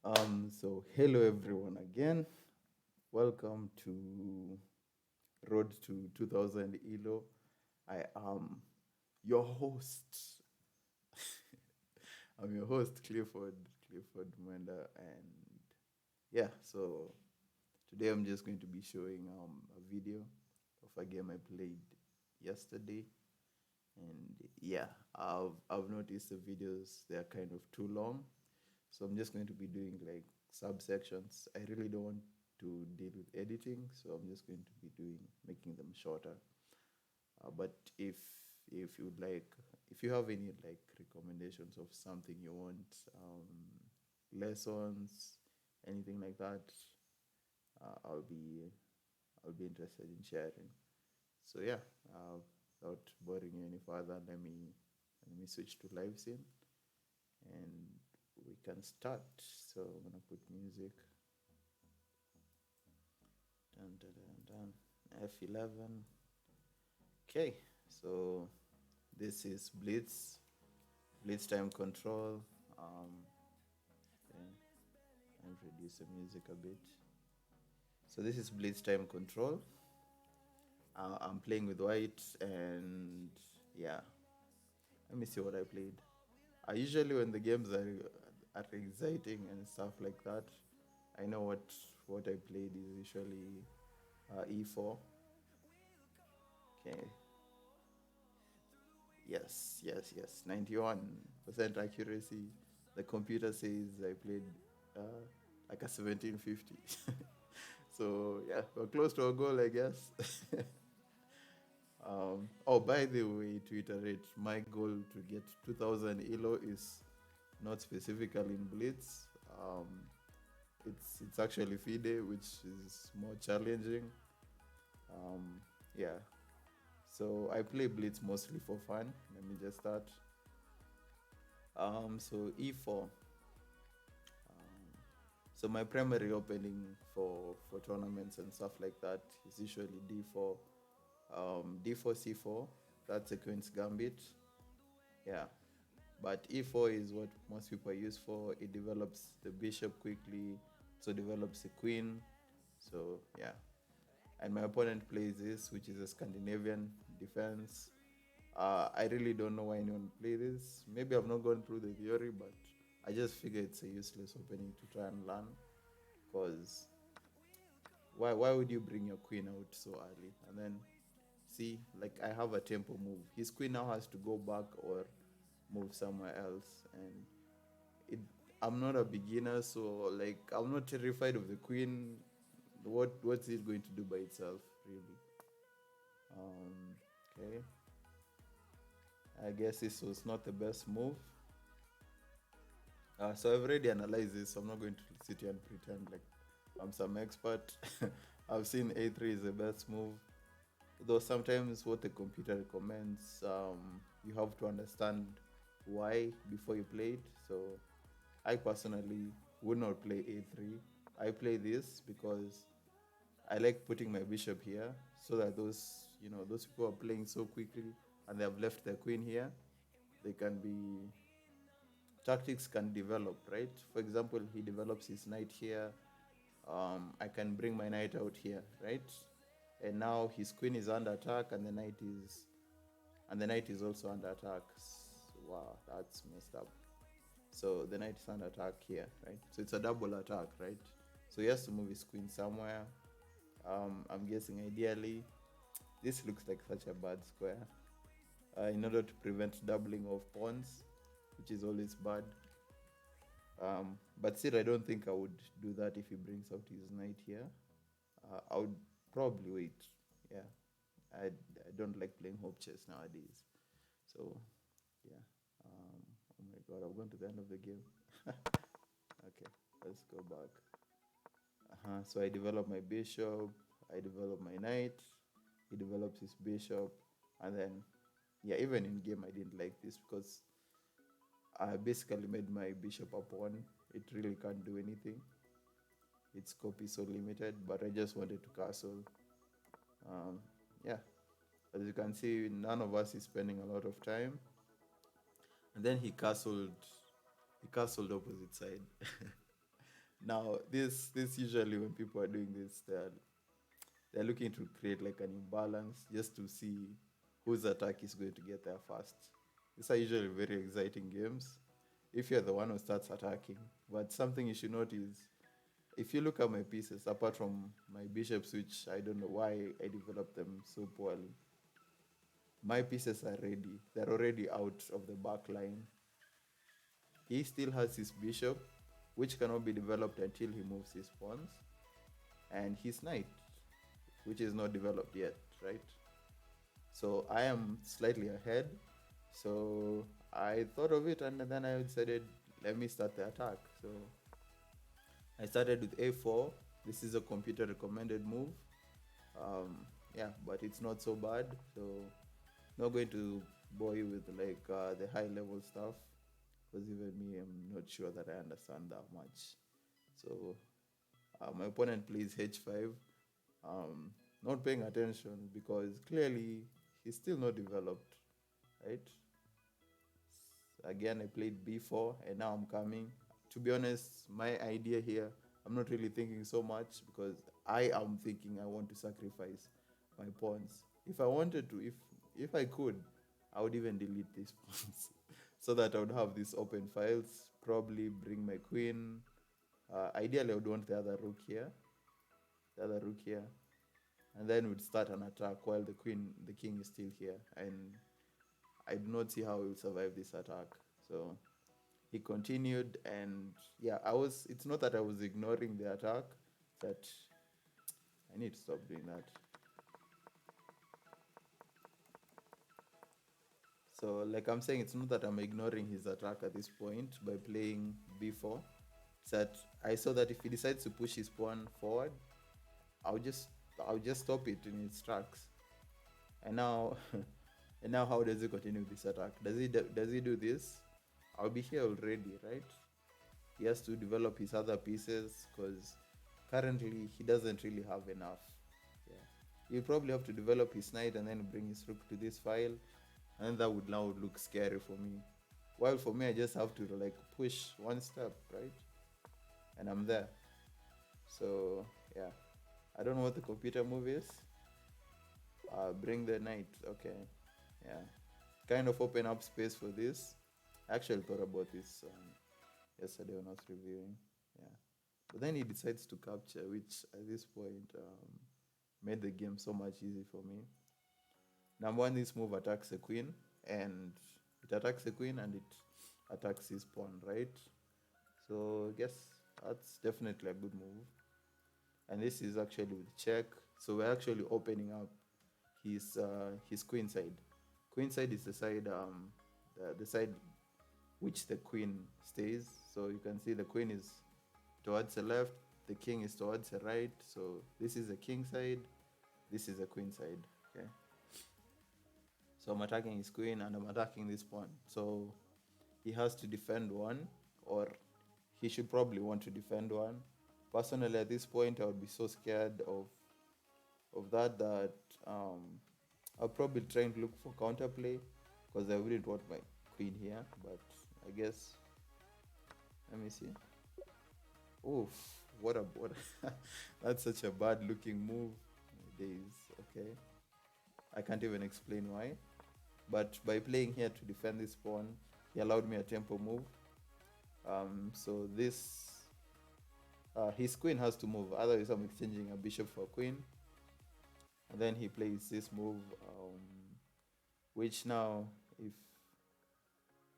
So hello everyone again. Welcome to Road to 2000 ELO. I am your host. I'm your host, Clifford Mwenda, and yeah. So today I'm just going to be showing a video of a game I played yesterday, and yeah, I've noticed the videos they are kind of too long, so I'm just going to be doing like subsections. I really don't want to deal with editing, so I'm just going to be making them shorter. But if you would like, if you have any like recommendations of something you want, lessons, anything like that, uh, I'll be I'll be interested in sharing. So yeah, without boring you any further, let me switch to live scene and we can start. So I'm gonna put music. Dun, dun, dun, dun. F11. Okay, so this is Blitz time control. Okay, and reduce the music a bit. So this is Blitz time control. I'm playing with white, and yeah, let me see what I played. Usually when the games are exciting and stuff like that, I know what I played is usually E4. Okay, yes, 91% accuracy. The computer says I played uh, like a 1750. So yeah, we're close to a goal, I guess. Oh, by the way, to iterate, my goal to get 2000 ELO is not specifically in Blitz. It's actually FIDE, which is more challenging. Um, yeah, so I play Blitz mostly for fun. Let me just start. So E4. So my primary opening for tournaments and stuff like that is usually D4, D4 C4. That's a Queen's Gambit. Yeah, but E4 is what most people use for. It develops the bishop quickly, so develops the queen. So yeah, and my opponent plays this, which is a Scandinavian defense. I really don't know why anyone play this. Maybe I've not gone through the theory, but I just figure it's a useless opening to try and learn. Because why would you bring your queen out so early? And then see, like I have a tempo move. His queen now has to go back or move somewhere else, and it. I'm not a beginner, so like I'm not terrified of the queen. What's it going to do by itself, really? Okay, I guess this was not the best move. So I've already analyzed this. So I'm not going to sit here and pretend like I'm some expert. I've seen A3 is the best move. Though sometimes what the computer recommends, you have to understand why before you play it. So I personally would not play A3. I play this because I like putting my bishop here so that those people are playing so quickly and they have left their queen here, they can be tactics can develop, right? For example, he develops his knight here. I can bring my knight out here, right? And now his queen is under attack, and the knight is also under attack. Wow, that's messed up. So the knight is under attack here, right? So it's a double attack, right? So he has to move his queen somewhere. I'm guessing ideally, this looks like such a bad square. In order to prevent doubling of pawns, which is always bad. But still, I don't think I would do that if he brings out his knight here. I would probably wait. Yeah, I don't like playing hope chess nowadays. So yeah. Oh my god, I've gone to the end of the game. Okay, let's go back. So I develop my bishop. I develop my knight. He develops his bishop, and then yeah, even in game I didn't like this because I basically made my bishop a pawn. It really can't do anything. Its scope is so limited, but I just wanted to castle. Um, yeah, as you can see, none of us is spending a lot of time. And then he castled opposite side. Now, this usually when people are doing this, they're looking to create like an imbalance just to see whose attack is going to get there first. These are usually very exciting games if you're the one who starts attacking. But something you should note is if you look at my pieces, apart from my bishops, which I don't know why I developed them so poorly, my pieces are ready. They're already out of the back line. He still has his bishop, which cannot be developed until he moves his pawns, and his knight, which is not developed yet, right? So I am slightly ahead. So I thought of it, and then I decided, let me start the attack. So I started with a4. This is a computer recommended move. Yeah, but it's not so bad. So not going to bore you with like the high level stuff, because even me, I'm not sure that I understand that much. So my opponent plays h5, not paying attention because clearly he's still not developed, right? Again, I played b4 and now I'm coming. To be honest, my idea here, I'm not really thinking so much because I am thinking I want to sacrifice my pawns. If I wanted to, if I could, I would even delete these pawns so that I would have these open files, probably bring my queen. Ideally, I would want the other rook here, and then we'd start an attack while the king is still here. And I do not see how he will survive this attack. So he continued, and yeah, it's not that I was ignoring the attack, that I need to stop doing that. So like I'm saying, it's not that I'm ignoring his attack at this point by playing b4. It's that I saw that if he decides to push his pawn forward, I'll just I'll just stop it in its tracks. And now and now how does he continue this attack? Does he do this? I'll be here already, right? He has to develop his other pieces because currently he doesn't really have enough. Yeah, he'll probably have to develop his knight and then bring his rook to this file, and that would now look scary for me. While for me, I just have to like push one step, right? And I'm there. So yeah, I don't know what the computer move is. Bring the knight. Okay, yeah, kind of open up space for this. I actually thought about this yesterday when I was reviewing. Yeah, but then he decides to capture, which at this point made the game so much easy for me. Number one, this move attacks the queen, and it attacks the queen and it attacks his pawn, right? So I guess that's definitely a good move. And this is actually with check, so we're actually opening up his queen side. Queen side is the side the side which the queen stays. So you can see the queen is towards the left, the king is towards the right. So this is the king side, this is the queen side. Okay. So I'm attacking his queen and I'm attacking this pawn. So he has to defend one, or he should probably want to defend one. Personally, at this point, I would be so scared of that I'll probably try and look for counterplay because I wouldn't want my queen here. But I guess, let me see. Oof, what that's such a bad looking move. Days, okay. I can't even explain why. But by playing here to defend this pawn, he allowed me a tempo move. So this, his queen has to move. Otherwise, I'm exchanging a bishop for a queen. And then he plays this move, which now,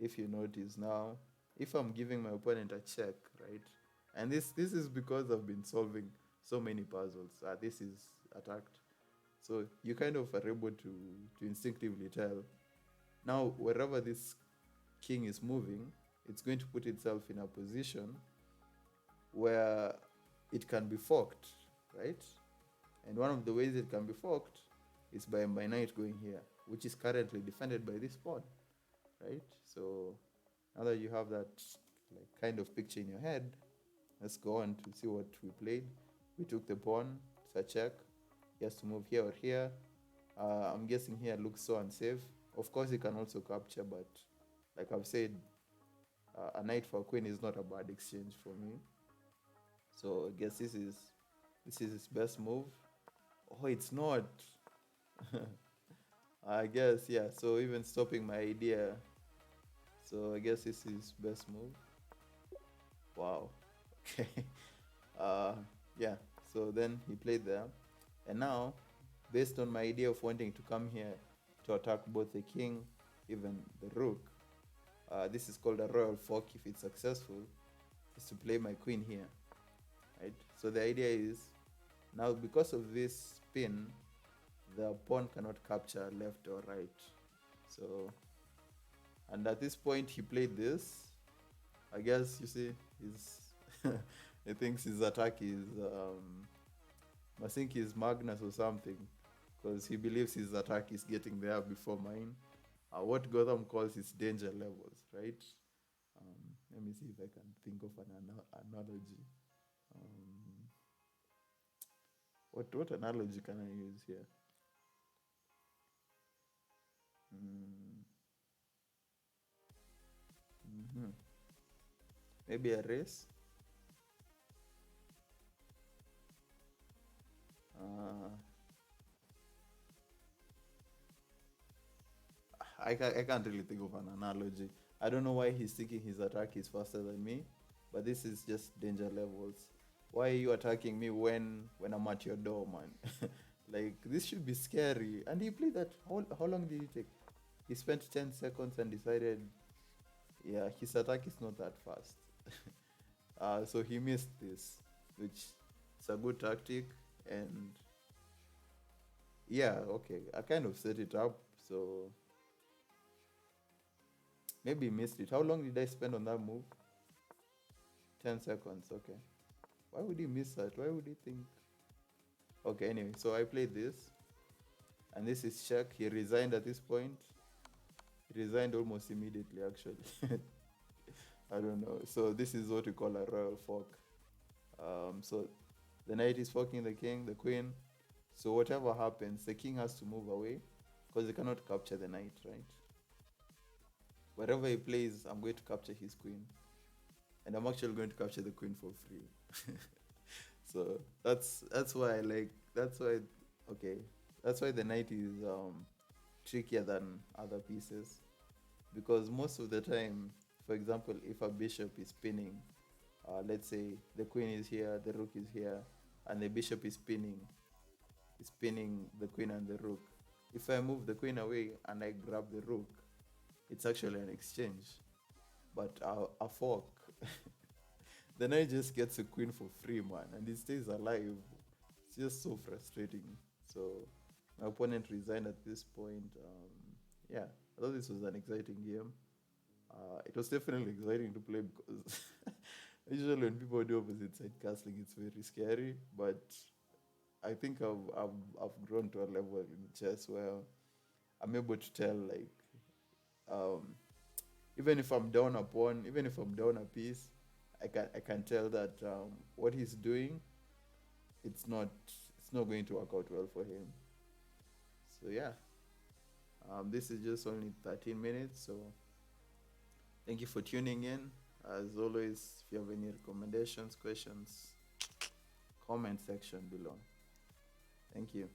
if you notice now, if I'm giving my opponent a check, right? And this is because I've been solving so many puzzles. This is attacked. So you kind of are able to instinctively tell. Now, wherever this king is moving, it's going to put itself in a position where it can be forked, right? And one of the ways it can be forked is by my knight going here, which is currently defended by this pawn, right? So now that you have that like kind of picture in your head, let's go on to see what we played. We took the pawn, it's a check. He has to move here or here. I'm guessing here looks so unsafe. Of course, he can also capture, but like I've said, a knight for a queen is not a bad exchange for me. So I guess this is his best move. Oh, it's not. I guess, yeah. So even stopping my idea. So I guess this is best move. Wow. Okay. Uh, yeah. So then he played there, and now, based on my idea of wanting to come here to attack both the king, even the rook, this is called a royal fork. If it's successful, is to play my queen here, right? So the idea is now, because of this spin, the pawn cannot capture left or right. So, and at this point he played this. I guess you see he's he thinks his attack is I think is Magnus or something, because he believes his attack is getting there before mine. What Gotham calls his danger levels, right? Let me see if I can think of an analogy. Um, what analogy can I use here? Mm, mhm. Maybe a race. Uh, I can't really think of an analogy. I don't know why he's thinking his attack is faster than me, but this is just danger levels. Why are you attacking me when I'm at your door, man? Like, this should be scary. And he played that. How long did he take? He spent 10 seconds and decided, yeah, his attack is not that fast. So he missed this, which is a good tactic. And yeah, okay, I kind of set it up. So maybe he missed it. How long did I spend on that move? 10 seconds, okay. Why would he miss that? Why would he think? Okay, anyway, so I played this, and this is check. He resigned at this point. He resigned almost immediately, actually. I don't know. So this is what we call a royal fork. So the knight is forking the king, the queen. So whatever happens, the king has to move away because he cannot capture the knight, right? Whatever he plays, I'm going to capture his queen, and I'm actually going to capture the queen for free. So that's why I like that's why okay that's why the knight is trickier than other pieces, because most of the time, for example, if a bishop is spinning, let's say the queen is here, the rook is here, and the bishop is spinning the queen and the rook. If I move the queen away and I grab the rook, it's actually an exchange. But a fork, the knight just gets a queen for free, man, and he stays alive. It's just so frustrating. So my opponent resigned at this point. Yeah, I thought this was an exciting game. It was definitely exciting to play because usually when people do opposite side castling, it's very scary. But I think I've grown to a level in chess where I'm able to tell, like, um, even if I'm down a pawn, even if I'm down a piece, I can tell that what he's doing, it's not going to work out well for him. So yeah, this is just only 13 minutes. So thank you for tuning in. As always, if you have any recommendations, questions, comment section below. Thank you.